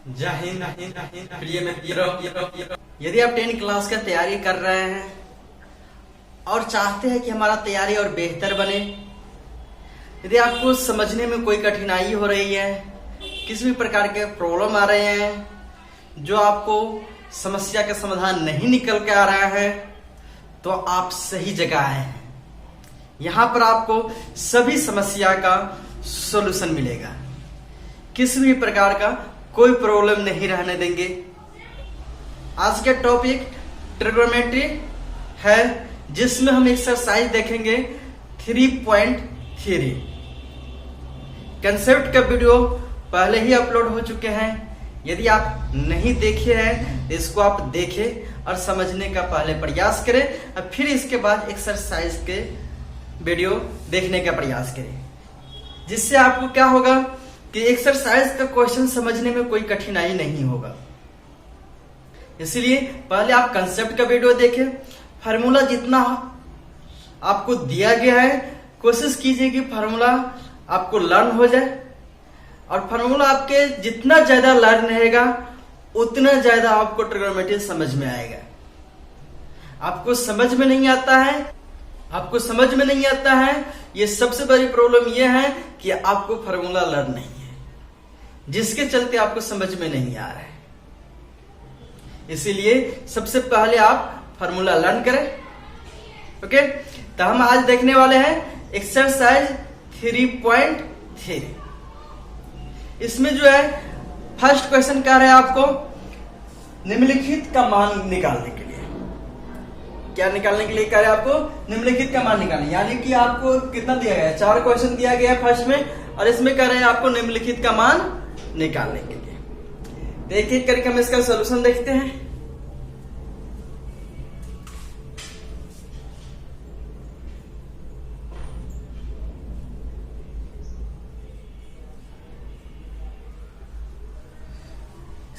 जय हिंद प्रिय मित्रों। यदि आप 10 क्लास का तैयारी कर रहे हैं और चाहते हैं कि हमारा तैयारी और बेहतर बने, यदि आपको समझने में कोई कठिनाई हो रही है, किसी भी प्रकार के प्रॉब्लम आ रहे हैं, जो आपको समस्या का समाधान नहीं निकल के आ रहा है, तो आप सही जगह आए हैं। यहाँ पर आपको सभी समस्या का सॉल्यूशन मिलेगा। किसी भी प्रकार का कोई प्रॉब्लम नहीं रहने देंगे। आज का टॉपिक ट्रिग्नोमेट्री है, जिसमें हम एक्सरसाइज देखेंगे 3.3। कंसेप्ट का वीडियो पहले ही अपलोड हो चुके हैं। यदि आप नहीं देखे हैं तो इसको आप देखें और समझने का पहले प्रयास करें, और फिर इसके बाद एक्सरसाइज के वीडियो देखने का प्रयास करें। जिससे आपको क्या होगा कि एक्सरसाइज का क्वेश्चन समझने में कोई कठिनाई नहीं होगा। इसलिए पहले आप कंसेप्ट का वीडियो देखें। फार्मूला जितना आपको दिया गया है, कोशिश कीजिए कि फार्मूला आपको लर्न हो जाए, और फार्मूला आपके जितना ज्यादा लर्न रहेगा उतना ज्यादा आपको ट्रिग्नोमेट्री समझ में आएगा। आपको समझ में नहीं आता है, ये सबसे बड़ी प्रॉब्लम ये है कि आपको फार्मूला लर्न नहीं है, जिसके चलते आपको समझ में नहीं आ रहा है। इसीलिए सबसे पहले आप फार्मूला लर्न करें। ओके, तो हम आज देखने वाले हैं एक्सरसाइज 3.3। इसमें जो है फर्स्ट क्वेश्चन कह रहे हैं आपको निम्नलिखित का मान निकालने के लिए। क्या निकालने के लिए कह रहे हैं आपको? निम्नलिखित का मान निकालने, यानी कि आपको कितना दिया गया है? 4 क्वेश्चन दिया गया है फर्स्ट में, और इसमें कह रहे हैं आपको निम्नलिखित का मान निकालने के लिए। तो एक एक करके हम इसका सॉल्यूशन देखते हैं।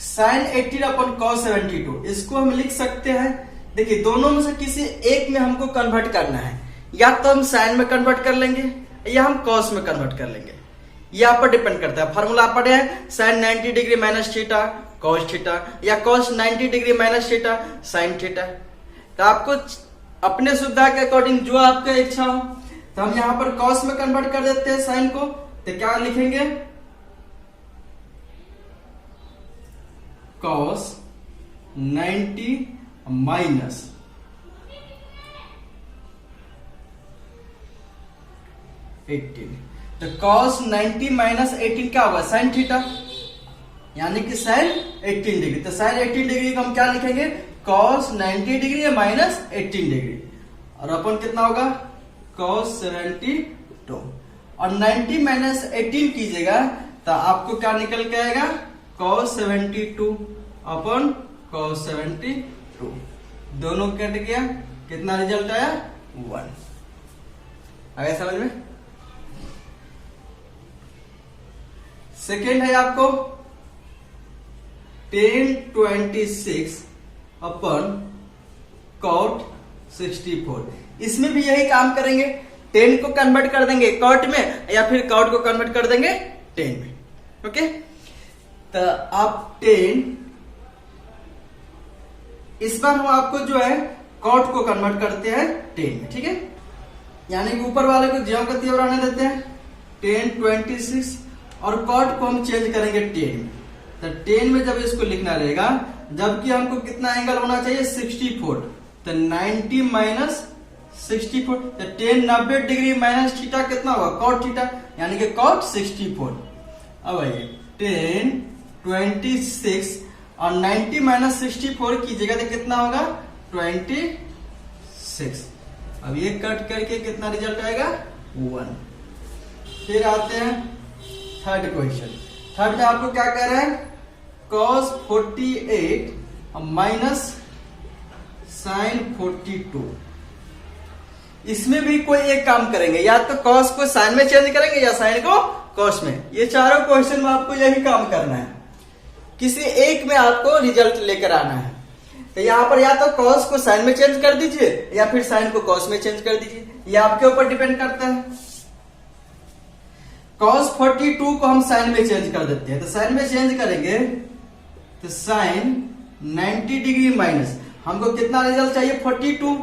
sin 18 अपन cos 72, इसको हम लिख सकते हैं। देखिए, दोनों में से किसी एक में हमको कन्वर्ट करना है। या तो हम साइन में कन्वर्ट कर लेंगे या हम कॉस में कन्वर्ट कर लेंगे। ये आप पर डिपेंड करता है। फार्मूला आप पढ़े हैं, sine 90 degree minus theta cos theta, या cos 90 degree minus theta sine theta. तो आपको अपने सुविधा के अकॉर्डिंग जो आपका इच्छा हो, तो हम यहाँ पर कॉस में कन्वर्ट कर देते हैं साइन को। तो क्या लिखेंगे? Cos 90 minus 18। तो cos 90 माइनस 18 क्या होगा? साइन थीटा, यानी कि साइन 18 डिग्री। तो साइन 18 डिग्री को हम क्या लिखेंगे? cos 90 डिग्री माइनस 18 डिग्री, और अपन कितना होगा? cos 72। और 90 माइनस 18 कीजिएगा तो आपको क्या निकल के आएगा? cos 72 अपन cos 72। दोनों कट गया, कितना रिजल्ट आया? 1। आगे समझ में? सेकेंड है आपको tan 26 अपन cot 64। इसमें भी यही काम करेंगे, tan को कन्वर्ट कर देंगे cot में, या फिर cot को कन्वर्ट कर देंगे tan में। ओके, तो आप tan, इस बार हम आपको जो है cot को कन्वर्ट करते हैं tan में। ठीक है, यानी कि ऊपर वाले को ज्यामिति और आने देते हैं tan 26, और cot को हम चेंज करेंगे tan में। तो tan में जब इसको लिखना रहेगा, जबकि हमको कितना एंगल होना चाहिए? 64। तो 90 माइनस 64, तो tan 90 डिग्री माइनस थीटा कितना होगा? cot थीटा, यानी कि cot 64। अब आइए tan 26 और 90 माइनस 64 कीजिएगा तो कितना होगा? 26। अब ये कट करके कितना रिजल्ट आएगा? 1। फिर आते हैं थर्ड क्वेश्चन। थर्ड में आपको क्या कह रहा है? cos 48 minus sin 42। इसमें भी कोई एक काम करेंगे, या तो cos को sin में चेंज करेंगे या sin को cos में। ये चारों क्वेश्चन में आपको यही काम करना है, किसी एक में आपको रिजल्ट लेकर आना है। तो यहाँ पर या तो cos को sin में चेंज कर दीजिए, या फिर sin को cos में चेंज कर दीजिए। ये आपके ऊपर डिपेंड करता है। cos 42 को हम साइन में चेंज कर देते हैं। तो साइन में चेंज करेंगे तो साइन 90 डिग्री माइनस, हमको कितना रिजल्ट चाहिए 48,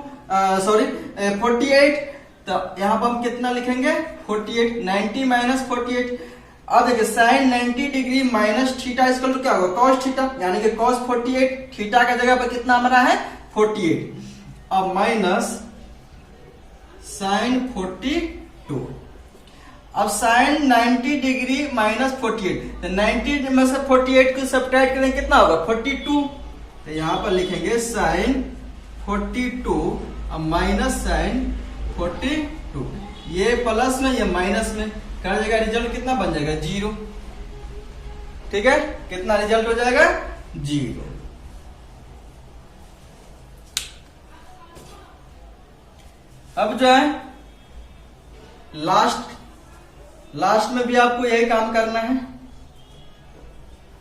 तो यहां पर हम कितना लिखेंगे 48, 90 माइनस 48। अब देखिए साइन 90 डिग्री माइनस थीटा इसका तो क्या होगा कॉस थीटा, यानी कि कॉस 48, थीटा का जगह पर कितना हमारा है 48, अब माइनस साइन 42। अब साइन 90 डिग्री माइनस 48, तो 90 में से 48 को सब्ट्रैक्ट करेंगे कितना होगा 42, तो यहां पर लिखेंगे साइन 42 अब माइनस साइन 42, ये प्लस में ये माइनस में कर जाएगा, रिजल्ट कितना बन जाएगा 0। ठीक है, कितना रिजल्ट हो जाएगा 0। अब जो है लास्ट में भी आपको यही काम करना है,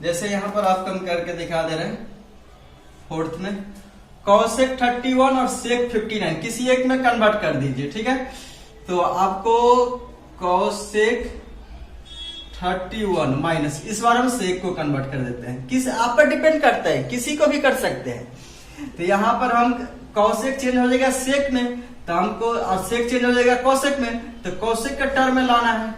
जैसे यहां पर आप कम करके दिखा दे रहे हैं फोर्थ में कॉसेक 31 और सेक 59 किसी एक में कन्वर्ट कर दीजिए। ठीक है, तो आपको कॉसेक 31 माइनस, इस बार हम सेक को कन्वर्ट कर देते हैं, किस आप पर डिपेंड करता है, किसी को भी कर सकते हैं। तो यहां पर हम कॉसेक चेंज हो जाएगा सेक में, तो हमको और सेक चेंज हो जाएगा कॉसेक में, तो कॉसेक का टर्म में लाना है,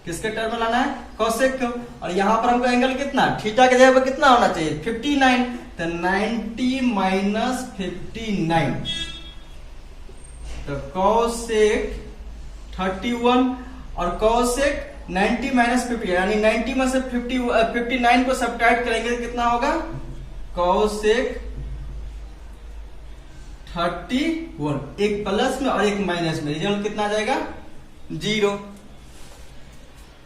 किसके टर्म में लाना है कॉसेक को। और यहां पर हमको एंगल कितना थीटा के जगह पर कितना होना चाहिए 59, तो 90 माइनस 59, तो कॉसेक 31 और कॉसेक 90 माइनस 50, यानी 90 में से 59 को सब्ट्रैक्ट करेंगे तो कितना होगा कॉसेक 31, एक प्लस में और एक माइनस में, रिजल्ट कितना आ जाएगा 0।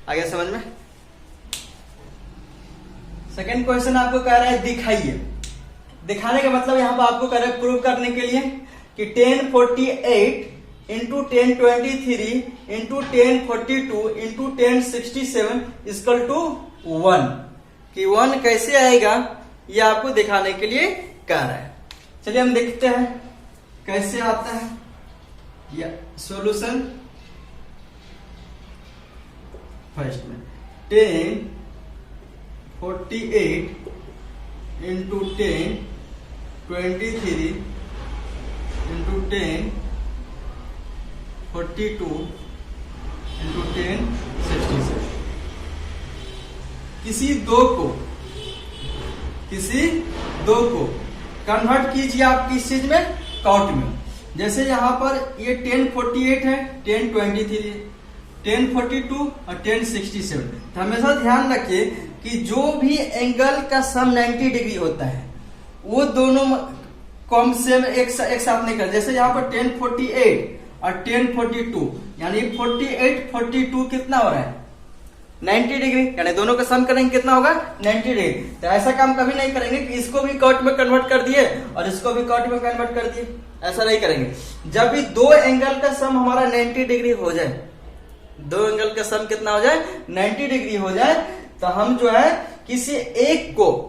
आगे समझ में। सेकेंड क्वेश्चन आपको कह रहा है दिखाइए, दिखाने का मतलब यहां पर आपको कह रहा है प्रूव करने के लिए कि 1048 into 1023 into 1042 into 1067 equal to 1, कि 1 कैसे आएगा ये आपको दिखाने के लिए कह रहा है। चलिए हम देखते हैं कैसे आता है या सॉल्यूशन। फर्स्ट में 1048 इंटू 1023 इंटू 1042 इंटू 1067, किसी दो को कन्वर्ट कीजिए आप किस चीज में काउंट में। जैसे यहां पर ये 1048 है, 1023 है, 1042 और 1067, तो हमेशा ध्यान रखिए कि जो भी एंगल का सम 90 डिग्री होता है वो दोनों को हम सेम एक साथ नहीं कर। जैसे यहाँ पर 1048 और 1042 यानी 48 42 कितना हो रहा है 90 डिग्री, यानी दोनों का सम करेंगे कितना होगा 90 डिग्री। तो ऐसा काम कभी नहीं करेंगे कि इसको भी कॉट में कन्वर्ट कर दिए और इसको भी कॉट में कन्वर्ट कर दिए, ऐसा नहीं करेंगे। जब भी दो एंगल का सम हमारा 90 डिग्री हो जाए, दो एंगल का सम कितना हो जाए 90 डिग्री हो जाए, तो हम जो है किसी एक को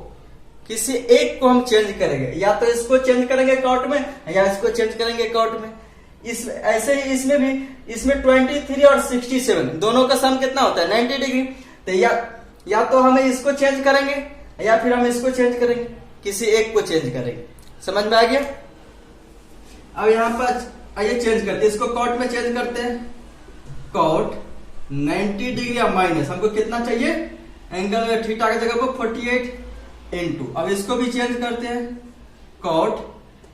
हम चेंज करेंगे, या तो इसको चेंज करेंगे कॉट में या इसको चेंज करेंगे कॉट में। ऐसे ही इसमें भी, इसमें 23 और 67 दोनों का सम कितना होता है 90 डिग्री। तो या तो हमें इसको चेंज करेंगे या फिर हम इसको चेंज करेंगे, किसी एक को चेंज करेंगे। समझ में आ गया। अब यहां पर आइए चेंज करते हैं, इसको कॉट में चेंज करते हैं। कॉट 90 डिग्री या माइनस, हमको कितना चाहिए एंगल थीटा की जगह पर 48 इंटू, अब इसको भी चेंज करते हैं। कॉट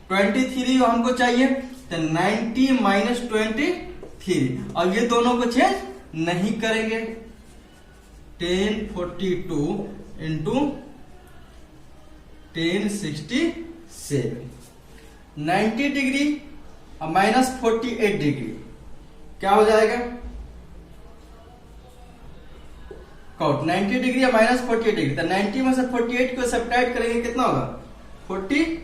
23 हमको चाहिए तो 90 माइनस 23, अब ये दोनों को चेंज नहीं करेंगे। 1042 इंटू 1067, 90 डिग्री और माइनस 48 डिग्री क्या हो जाएगा कॉट 90 डिग्री या माइनस 48 डिग्री, तो 90 में से 48 को सब्ट्रैक्ट करेंगे कितना होगा 42,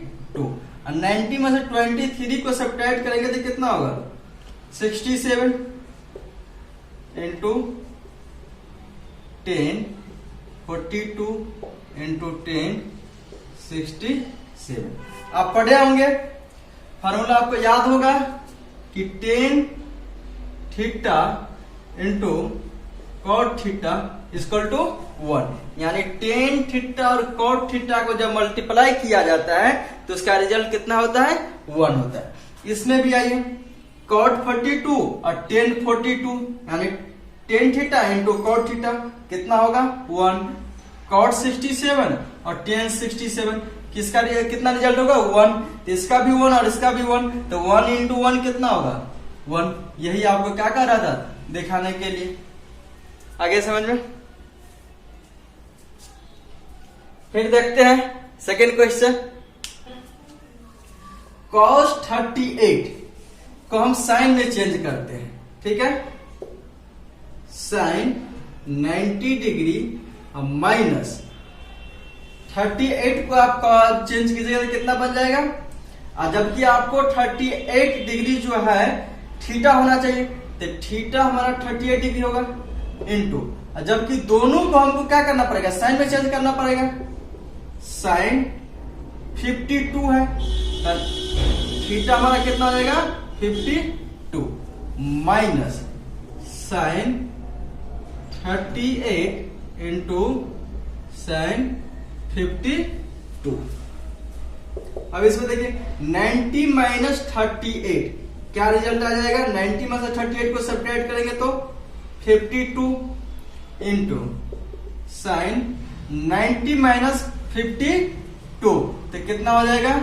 और 90 में से 23 को सब्ट्रैक्ट करेंगे तो कितना होगा 67 इंटू 1042 इंटू 1067। आप पढ़े होंगे, फार्मूला आपको याद होगा कि 10 theta into cot theta equal to 1, यानी टेन थीटा और कॉट थीटा को जब मल्टीप्लाई किया जाता है तो उसका रिजल्ट कितना होता है? 1 होता है। इसमें भी आइए, कॉट 42 और टेन 42, यानी tan theta into cot theta कितना होगा? 1। कॉट 67 और टेन 67, किसका कितना रिजल्ट होगा? 1। तो इसका भी 1 और इसका भी 1, तो 1 इंटू 1 कितना होगा? 1। यही आपको क्या कह रहा था दिखाने के लिए। आगे समझ में? फिर देखते हैं सेकेंड क्वेश्चन। cos 38 को हम साइन में चेंज करते हैं, ठीक है? साइन 90 डिग्री माइनस 38 को आप चेंज कीजिएगा तो कितना बन जाएगा? और जबकि आपको 38 डिग्री जो है थीटा होना चाहिए, तो थीटा हमारा 38 डिग्री होगा इनटू, जबकि दोनों को हमको क्या करना पड़ेगा? साइन में चेंज करना पड़ेगा। साइन 52 है, थीटा हमारा कितना हो जाएगा? 52 माइनस साइन 38 इंटू साइन 52। अब इसमें देखिए 90 माइनस 38 क्या रिजल्ट आ जाएगा? 90 में से 38 को सब्ट्रैक्ट करेंगे तो 52 इंटू साइन 90 माइनस 52 तो कितना हो जाएगा?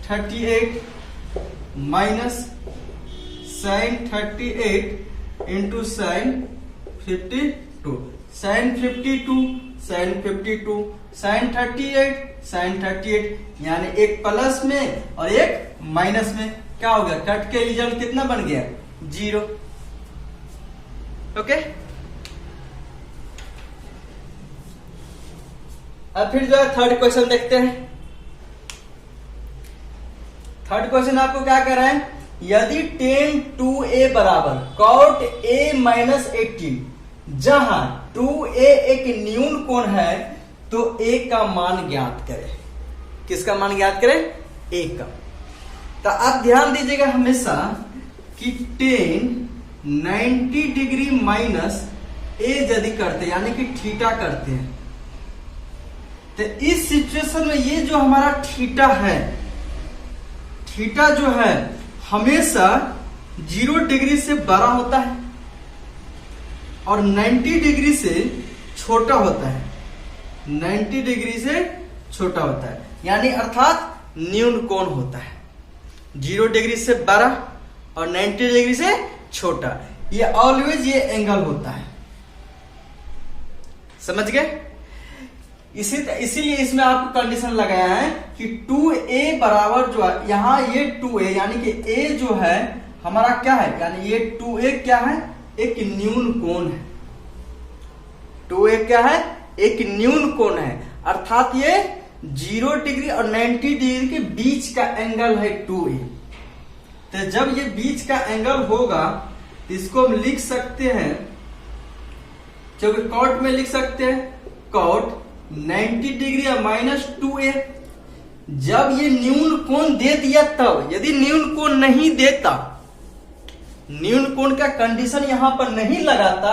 38 minus sine 38 into sine 52, sine 52 sine 52 sine 38 sine 38, यानी एक प्लस में और एक माइनस में क्या हो गया? कट के रिजल्ट कितना बन गया? 0। ओके। अब फिर जो है थर्ड क्वेश्चन देखते हैं। थर्ड क्वेश्चन आपको क्या कह रहा है? यदि tan 2a बराबर cot a माइनस 18, जहां 2a एक न्यून कोण है तो a का मान ज्ञात करें। किसका मान ज्ञात करें? a का। तो आप ध्यान दीजिएगा हमेशा कि tan 90 डिग्री माइनस a यदि करते यानी कि थीटा करते हैं, तो इस सिचुएशन में ये जो हमारा थीटा है, थीटा जो है हमेशा 0 डिग्री से बड़ा होता है और 90 डिग्री से छोटा होता है। 90 डिग्री से छोटा होता है, यानी अर्थात न्यून कोण होता है। 0 डिग्री से बड़ा और 90 डिग्री से छोटा, ये ऑलवेज ये एंगल होता है। समझ गए? इसीलिए इसमें आपको कंडीशन लगाया है कि 2a बराबर जो है, यहां ये 2a यानी कि a जो है हमारा क्या है? यानी ये 2a क्या है? एक न्यून कोण है। 2a क्या है? एक न्यून कोण है, अर्थात ये 0 डिग्री और 90 डिग्री के बीच का एंगल है 2a। तो जब ये बीच का एंगल होगा तो इसको हम लिख सकते हैं, जब कॉट में लिख सकते हैं कॉट 90 डिग्री और माइनस 2a। जब ये न्यून कोण दे दिया तब, यदि न्यून कोण नहीं देता, न्यून कोण का कंडीशन यहां पर नहीं लगाता,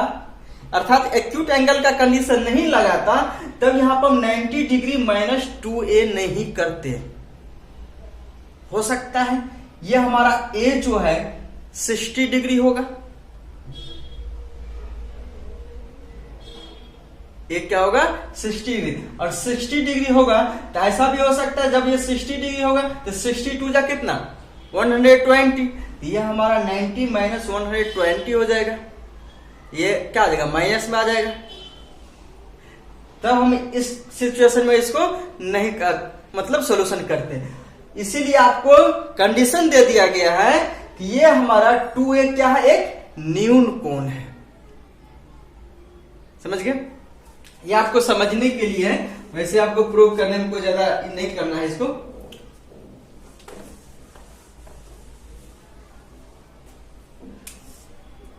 अर्थात एक्यूट एंगल का कंडीशन नहीं लगाता, तब यहां पर 90 डिग्री माइनस 2a नहीं करते। हो सकता है ये हमारा a जो है 60 डिग्री होगा, एक क्या होगा? 60 डिग्री, और 60 डिग्री होगा तो ऐसा भी हो सकता है जब ये 60 डिग्री होगा तो 62 जा कितना? 120। ये हमारा 90 माइनस 120 हो जाएगा, ये क्या आ जाएगा? माइनस में आ जाएगा। तब हम इस सिचुएशन में इसको नहीं मतलब सॉल्यूशन करते हैं। इसीलिए आपको कंडीशन दे दिया गया है कि ये हमारा 2a क्या है? एक न्यून कोण है। समझ गए? ये आपको समझने के लिए है, वैसे आपको प्रूव करने में कोई ज्यादा नहीं करना है इसको।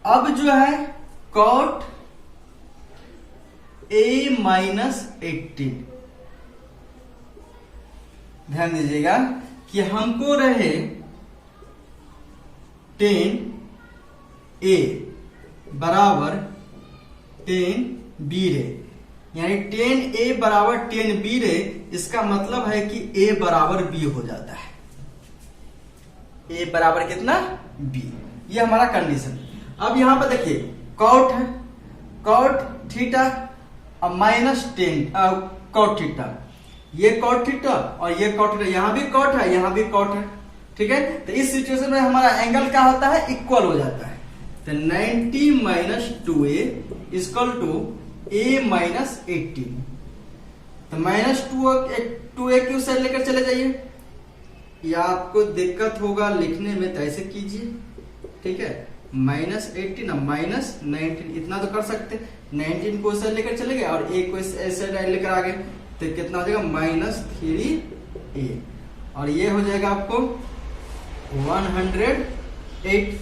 अब जो है cot a माइनस 18, ध्यान दीजिएगा कि हमको रहे tan a बराबर tan b रहे, यानी 10A बराबर 10B रे, इसका मतलब है कि A बराबर B हो जाता है। A बराबर कितना? B। ये हमारा कंडीशन। अब यहां पर देखिए कॉट है, कॉट थीटा और माइनस 10 कॉट थीटा, ये कॉट थीटा और ये कॉट थीटा, यहां भी कॉट है यहां भी कॉट है, ठीक है। तो इस सिचुएशन में हमारा एंगल क्या होता है? इक्वल हो जाता है। तो 90 minus 2A equal to A minus 18। तो माइनस 2A क्यों साइड लेकर चले जाइए, या आपको दिक्कत होगा लिखने में तो ऐसे कीजिए, ठीक है। माइनस 18 माइनस 19, इतना तो कर सकते। 19 को साइड लेकर चले गए और A को ऐसे लेकर आ गए, तो कितना हो जाएगा? Minus 3A। और ये हो जाएगा आपको 108।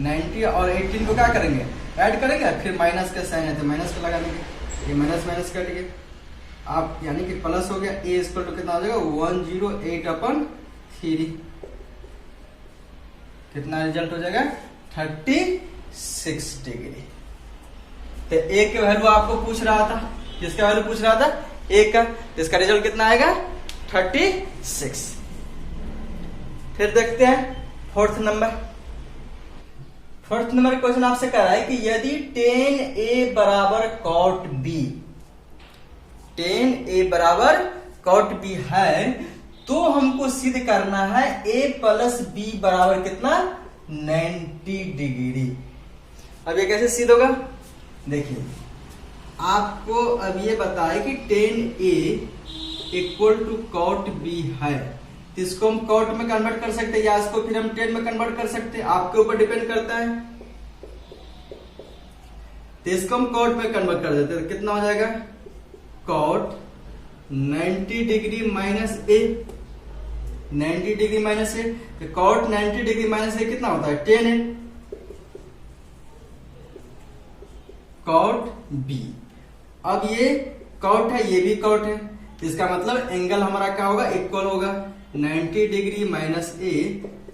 90 और 18 को क्या करेंगे? ऐड करेंगे, फिर माइनस का साइन है तो माइनस का लगा देंगे, ये माइनस माइनस कट गए आप, यानी कि प्लस हो गया। A इक्वल टू कितना हो जाएगा? 108/3। कितना रिजल्ट हो जाएगा? 36 डिग्री। तो A की वैल्यू आपको पूछ रहा था, किसका वैल्यू पूछ रहा था? A का। तो इसका रिजल्ट कितना आएगा? 36। फिर देखते हैं fourth number. Fourth number question आपसे कह रहा है कि यदि 10A बराबर cot B, 10A बराबर cot B है, तो हमको सिद्ध करना है A प्लस B बराबर कितना? 90 डिग्री। अब ये कैसे सिद्ध होगा? देखिए आपको अब ये बताए कि 10A equal to cot B है, तो इसको हम cot में कन्वर्ट कर सकते हैं या इसको फिर हम 10 में कन्वर्ट कर सकते हैं, आपके ऊपर डिपेंड करता है। तो इसको हम cot में कन्वर्ट कर देते हैं, तो कितना हो जाएगा? cot 90 degree minus A, 90 degree minus A, तो cot 90 डिग्री माइनस A कितना होता है? 10 है। cot B, अब ये cot है ये भी cot है, इसका मतलब एंगल हमारा क्या होगा? इक्वल होगा। 90 degree minus A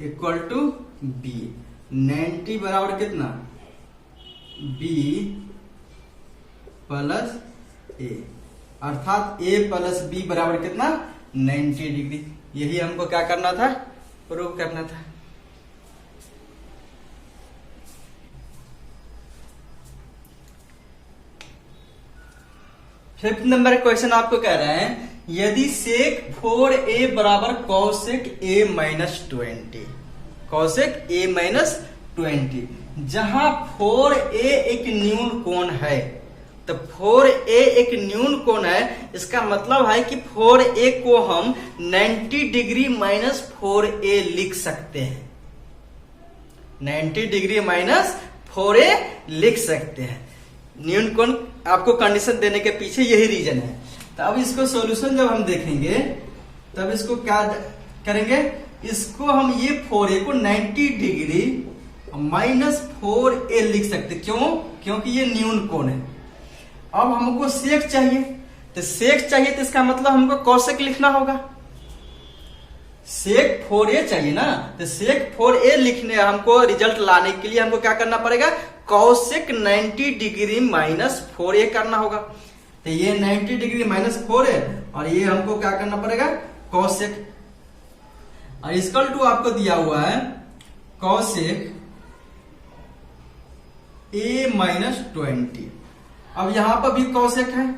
equal to B। 90 बराबर कितना? B प्लस A, अर्थात A प्लस B बराबर कितना? 90 डिग्री। यही हमको क्या करना था? प्रूव करना था। फिफ्थ नंबर क्वेश्चन आपको कह रहे हैं यदि सेक 4A बराबर cosec A minus 20, cosec A minus 20, जहां 4A एक न्यून कोण है, तो 4A एक न्यून कोण है, इसका मतलब है कि 4A को हम 90 डिग्री माइनस 4A लिख सकते हैं। 90 डिग्री माइनस 4A लिख सकते हैं। न्यून कोण आपको कंडीशन देने के पीछे यही रीजन है। तो अब इसको सॉल्यूशन जब हम देखेंगे तब इसको क्या करेंगे? इसको हम ये 4A को 90 डिग्री माइनस 4A लिख सकते। क्यों? क्योंकि ये न्यून कोण है। अब हमको सेक चाहिए, तो सेक चाहिए तो इसका मतलब हमको कॉसेक लिखना होगा। सेक 4A चाहिए ना, तो सेक 4A लिखने हमको रिजल्ट लाने के लिए हमको क्या करना पड़ेगा? कॉसेक 90 डिग्री माइनस 4A करना होगा। तो ये 90 डिग्री माइनस 4A और ये हमको क्या करना पड़ेगा? कॉसेक। और इक्वल टू आपको दिया हुआ है कॉसेक A माइनस 20। अब यहां पर भी कॉसेक है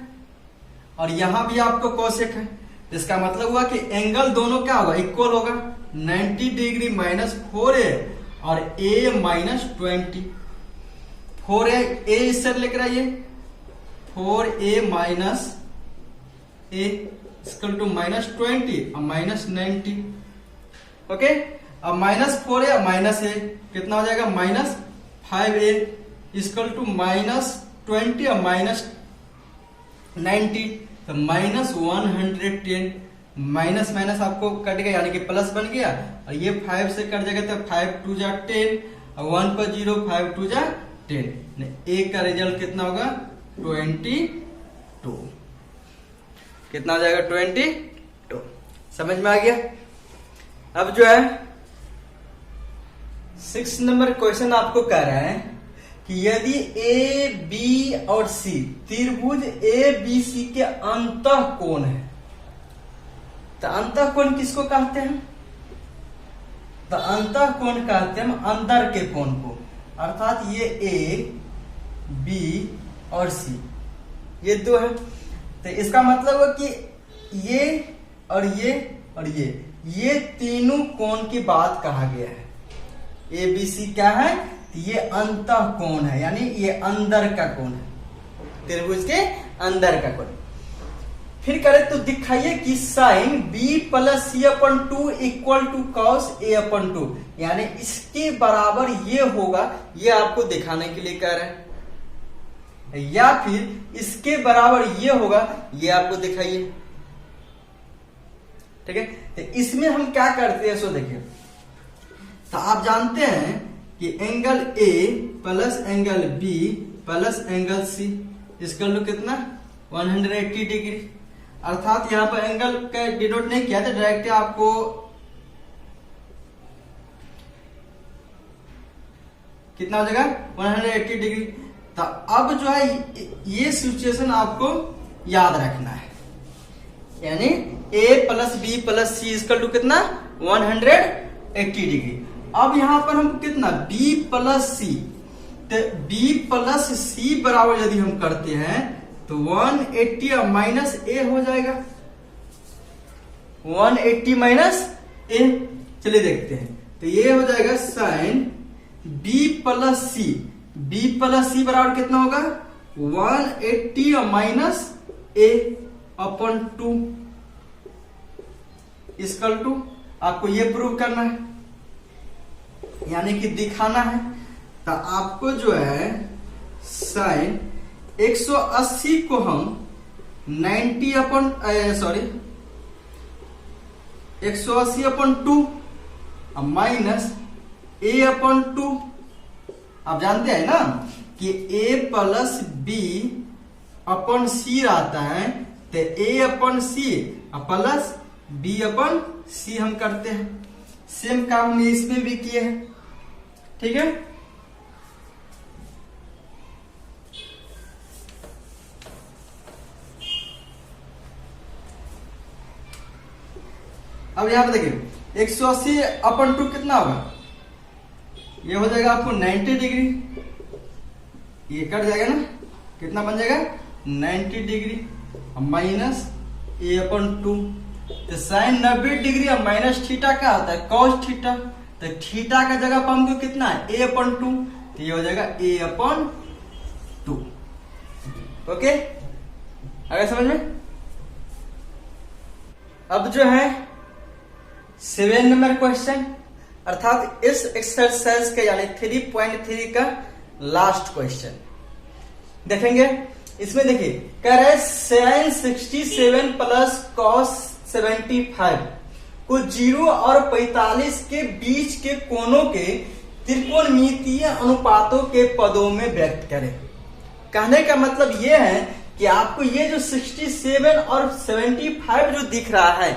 और यहां भी आपको कॉसेक है, इसका मतलब हुआ कि एंगल दोनों क्या होगा? इक्वल होगा। 90 डिग्री माइनस 4A और A माइनस 20। 4A A इससे लेकर आइए, 4A minus A equal to minus 20 और माइनस 90। ओके, अब माइनस 4A और माइनस A कितना हो जाएगा? Minus 5A equal to minus 20 और माइनस 90, तो माइनस 110। माइनस माइनस आपको कट गया यानी कि प्लस बन गया, और ये 5 से कट जाएगा तो 5 2 जा 10 और 1 पर 0, 5 2 जा 10। A का रिजल्ट कितना होगा? 22। कितना हो जाएगा? 22। समझ में आ गया? अब जो है 6 नंबर क्वेश्चन आपको कह रहा है कि यदि ए बी और सी त्रिभुज ए बी सी के अंतः कोण है, तो अंतः कोण किसको कहते हैं? तो अंतः कोण कहते हैं अंदर के कोण को, अर्थात ये ए बी और सी ये दो है, तो इसका मतलब है कि ये और ये और ये तीनों कोण की बात कहा गया है। ए बी सी क्या है? ये अंतः कोण है, यानी ये अंदर का कोण है, त्रिभुज के अंदर का कोण। फिर करें तो दिखाइए कि sine B plus C upon 2 equal to cos A upon 2, यानी इसके बराबर ये होगा, ये आपको दिखाने के लिए कह रहे हैं, या फिर इसके बराबर ये होगा, ये आपको दिखाइए। ठीक है, तो इसमें हम क्या करते हैं सो देखिए, तो आप जानते हैं कि angle A plus angle B plus angle C इसका लो कितना 180 डिग्री, अर्थात यहां पर एंगल का डिनोट नहीं किया था, डायरेक्ट आपको कितना हो जाएगा 180 डिग्री। तो अब जो है ये सिचुएशन आपको याद रखना है, यानी a प्लस बी प्लस सी इसका टू कितना 180 डिग्री। अब यहां पर हम कितना b प्लस सी, तो b प्लस सी बराबर यदि हम करते हैं तो 180 माइनस a हो जाएगा, 180 माइनस a। चलिए देखते हैं, तो ये हो जाएगा sine b plus C, b plus C बराबर कितना होगा 180 minus a upon 2 is equal to, आपको ये प्रूव करना है, यानी कि दिखाना है। तो आपको जो है साइन 180 को हम 90 अपन 180 अपन 2 माइनस a अपन 2। आप जानते हैं ना कि a plus B upon C रहता है, तो a upon C plus b upon C हम करते हैं। सेम काम हमने इसमें भी किए हैं, ठीक है। अब यहां पे देखिए 180 अपन 2 कितना होगा, ये हो जाएगा आपको 90 डिग्री, ये कट जाएगा ना, कितना बन जाएगा 90 डिग्री माइनस a अपन 2। तो साइन 90 डिग्री और माइनस थीटा क्या होता है कॉस थीटा, तो थीटा का जगह पर हमको कितना है a अपन 2, तो ये हो जाएगा a अपन 2। ओके, आगे समझ में। अब जो है 7 नंबर क्वेश्चन, अर्थात इस एक्सरसाइज का यानी 3.3 का लास्ट क्वेश्चन देखेंगे। इसमें देखिए कह रहे साइन 67 प्लस कॉस 75 को 0 और 45 के बीच के कोणों के त्रिकोणमितीय अनुपातों के पदों में व्यक्त करें। कहने का मतलब यह है कि आपको ये जो 67 और 75 जो दिख रहा है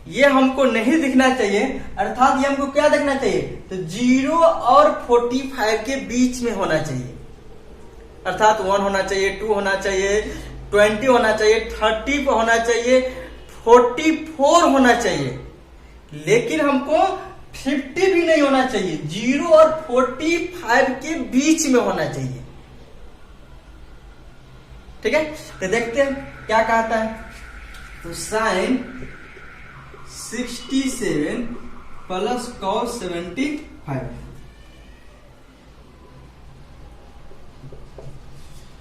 ये हमको नहीं दिखना चाहिए, अर्थात ये हमको क्या देखना चाहिए, तो 0 और 45 के बीच में होना चाहिए, अर्थात 1 होना चाहिए, 2 होना चाहिए, 20 होना चाहिए, 30 होना चाहिए, 44 होना चाहिए, लेकिन हमको 50 भी नहीं होना चाहिए, 0 और 45 के बीच में होना चाहिए। ठीक है, तो देखते हैं क्या कहता है। तो साइन 67 प्लस कॉस 75,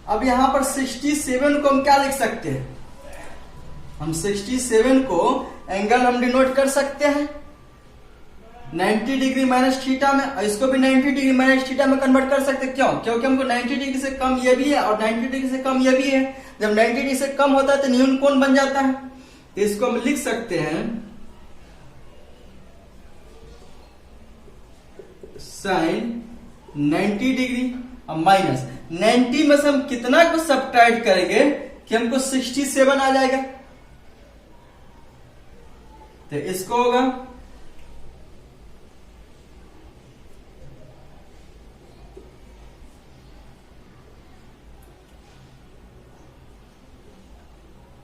अब यहां पर 67 को हम क्या लिख सकते हैं, हम 67 को एंगल हम डिनोट कर सकते हैं 90 डिग्री माइनस थीटा में, और इसको भी 90 डिग्री माइनस थीटा में कन्वर्ट कर सकते हैं। क्यों? क्योंकि हमको 90 डिग्री से कम ये भी है और 90 डिग्री से कम ये भी है। जब 90 डिग्री से कम होता है तो न्यून कोण बन जाता है, तो इसको हम लिख सकते हैं साइन 90 डिग्री और माइनस 90 में से हम कितना को सब्ट्रैक्ट करेंगे कि हमको 67 आ जाएगा, तो इसको होगा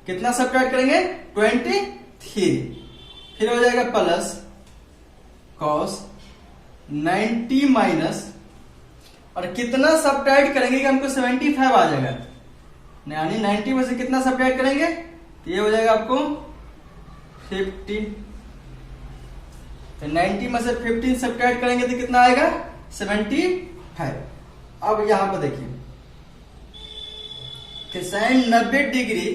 कितना सब्ट्रैक्ट करेंगे 23, फिर हो जाएगा प्लस कॉस 90 माइनस, और कितना सब्ट्रैक्ट करेंगे कि हमको 75 आ जाएगा, यानी 90 में से कितना सब्ट्रैक्ट करेंगे तो ये हो जाएगा आपको 15, तो 90 में से 15 सब्ट्रैक्ट करेंगे तो कितना आएगा 75। अब यहां पर देखिए कि साइन 90 डिग्री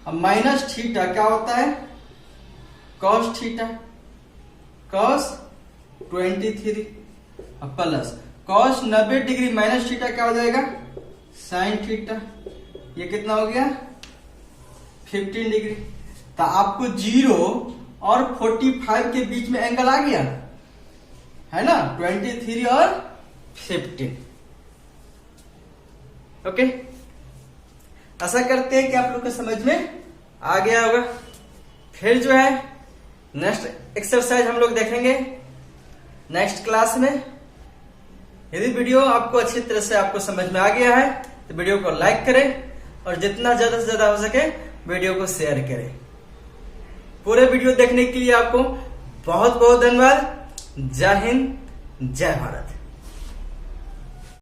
अब माइनस थीटा क्या होता है cos theta, cos 23 plus cos 90 degree minus theta क्या हो जाएगा साइन थीटा, ये कितना हो गया 15 डिग्री। तो आपको 0 और 45 के बीच में एंगल आ गया है ना, 23 और 15। ओके, आशा करते हैं कि आप लोग को समझ में आ गया होगा। फिर जो है नेक्स्ट एक्सरसाइज हम लोग देखेंगे नेक्स्ट क्लास में। यदि वीडियो आपको अच्छी तरह से आपको समझ में आ गया है तो वीडियो को लाइक करें और जितना ज्यादा से ज्यादा हो सके वीडियो को शेयर करें। पूरे वीडियो देखने के लिए आपको बहुत बहुत धन्यवाद। जय हिंद, जय भारत।